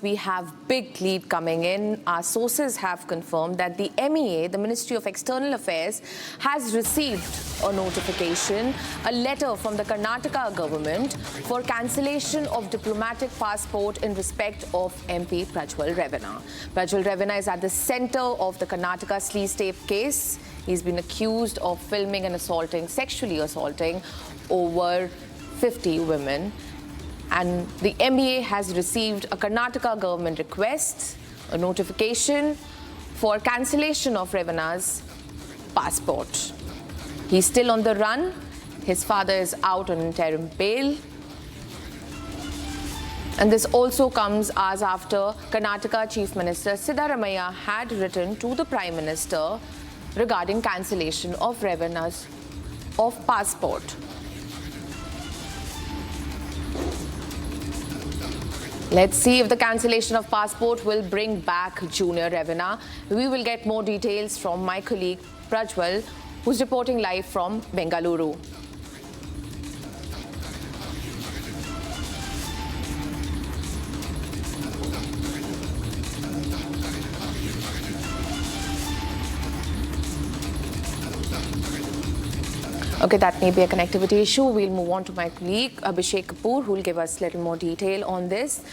We have big lead coming in. Our sources have confirmed that the MEA, the Ministry of External Affairs, has received a notification, a letter from the Karnataka government for cancellation of diplomatic passport in respect of MP Prajwal Revanna. Prajwal Revanna is at the center of the Karnataka sleaze tape case. He's been accused of filming and sexually assaulting over 50 women. And the MEA has received a Karnataka government request, a notification for cancellation of Revanna's passport. He's still on the run. His father is out on interim bail. And this also comes as after Karnataka Chief Minister Siddaramaiah had written to the Prime Minister regarding cancellation of Revanna's passport. Let's see if the cancellation of passport will bring back Junior Revanna. We will get more details from my colleague Prajwal, who's reporting live from Bengaluru. Okay, that may be a connectivity issue. We'll move on to my colleague Abhishek Kapoor, who will give us a little more detail on this.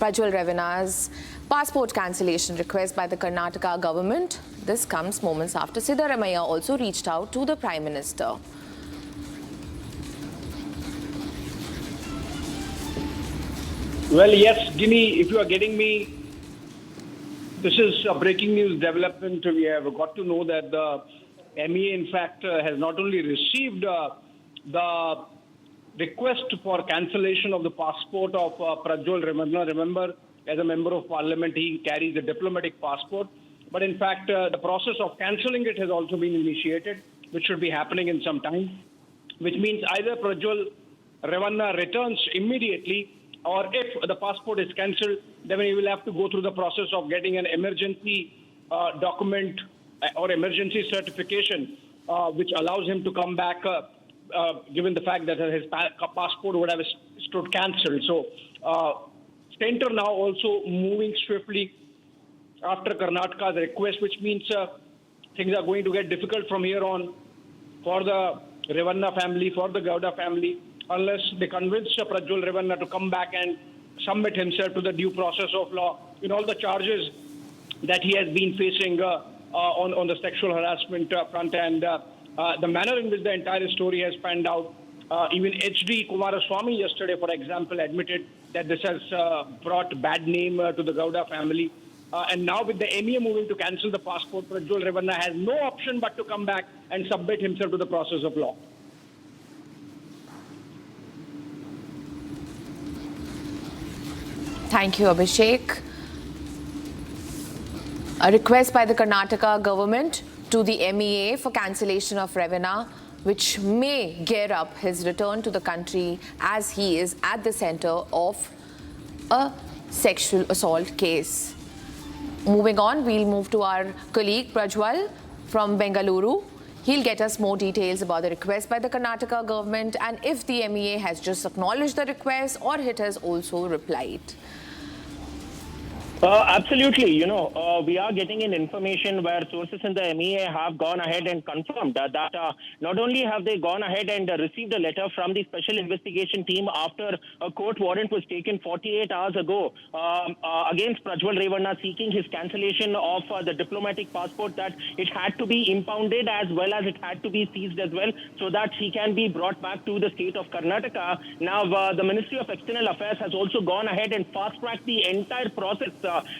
Prajwal Revanna's passport cancellation request by the Karnataka government. This comes moments after Siddaramaiah also reached out to the Prime Minister. Well, yes, Ginny, if you are getting me, this is a breaking news development. We have got to know that the MEA, in fact, has not only received the request for cancellation of the passport of Prajwal Revanna. Remember, as a member of parliament, he carries a diplomatic passport. But in fact, the process of cancelling it has also been initiated, which should be happening in some time, which means either Prajwal Revanna returns immediately, or if the passport is cancelled, then he will have to go through the process of getting an emergency document or emergency certification, which allows him to come back, given the fact that his passport would have stood cancelled. So, Center now also moving swiftly after Karnataka's request, which means things are going to get difficult from here on for the Revanna family, for the Gowda family, unless they convince Prajwal Revanna to come back and submit himself to the due process of law in all the charges that he has been facing on the sexual harassment front, and the manner in which the entire story has panned out. Even H.D. Kumaraswamy yesterday, for example, admitted that this has brought bad name to the Gowda family. And now with the MEA moving to cancel the passport, Prajwal Revanna has no option but to come back and submit himself to the process of law. Thank you, Abhishek. A request by the Karnataka government to the MEA for cancellation of Revanna, which may gear up his return to the country as he is at the center of a sexual assault case. Moving on, we'll move to our colleague Prajwal from Bengaluru. He'll get us more details about the request by the Karnataka government and if the MEA has just acknowledged the request or it has also replied. Absolutely. We are getting in information where sources in the MEA have gone ahead and confirmed that not only have they gone ahead and received a letter from the special investigation team after a court warrant was taken 48 hours ago against Prajwal Revanna seeking his cancellation of the diplomatic passport, that it had to be impounded as well as it had to be seized as well so that he can be brought back to the state of Karnataka. Now, the Ministry of External Affairs has also gone ahead and fast-tracked the entire process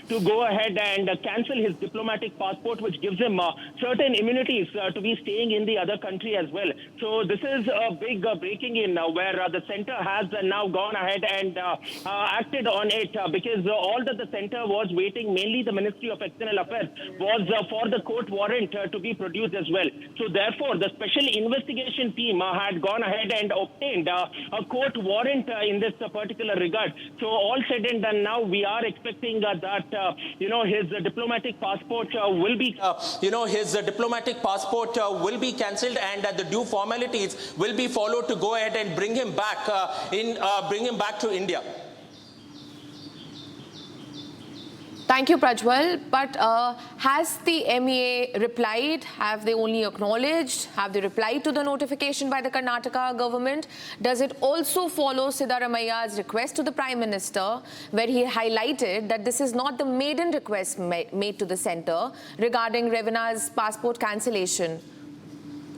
to go ahead and cancel his diplomatic passport, which gives him certain immunities to be staying in the other country as well. So this is a big breaking in where the center has now gone ahead and acted on it because all that the center was waiting, mainly the Ministry of External Affairs, was for the court warrant to be produced as well. So therefore, the special investigation team had gone ahead and obtained a court warrant in this particular regard. So all said and done, now we are expecting that his diplomatic passport will be cancelled and the due formalities will be followed to go ahead and bring him back to India. Thank you, Prajwal. But has the MEA replied? Have they only acknowledged? Have they replied to the notification by the Karnataka government? Does it also follow Siddharamaia's request to the Prime Minister, where he highlighted that this is not the maiden request made to the centre regarding Revanna's passport cancellation?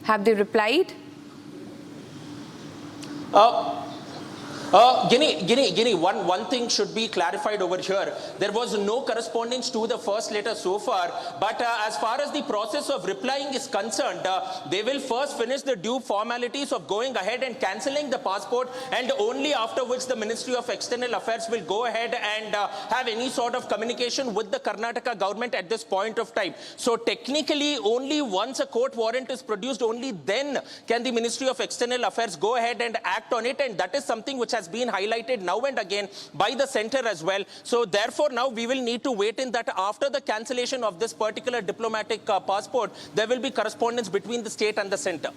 Have they replied? Guinea, one thing should be clarified over here. There was no correspondence to the first letter so far, but as far as the process of replying is concerned, they will first finish the due formalities of going ahead and cancelling the passport, and only after which the Ministry of External Affairs will go ahead and have any sort of communication with the Karnataka government at this point of time. So technically, only once a court warrant is produced, only then can the Ministry of External Affairs go ahead and act on it, and that is something which has been highlighted now and again by the centre as well. So therefore now we will need to wait in that after the cancellation of this particular diplomatic passport, there will be correspondence between the state and the centre.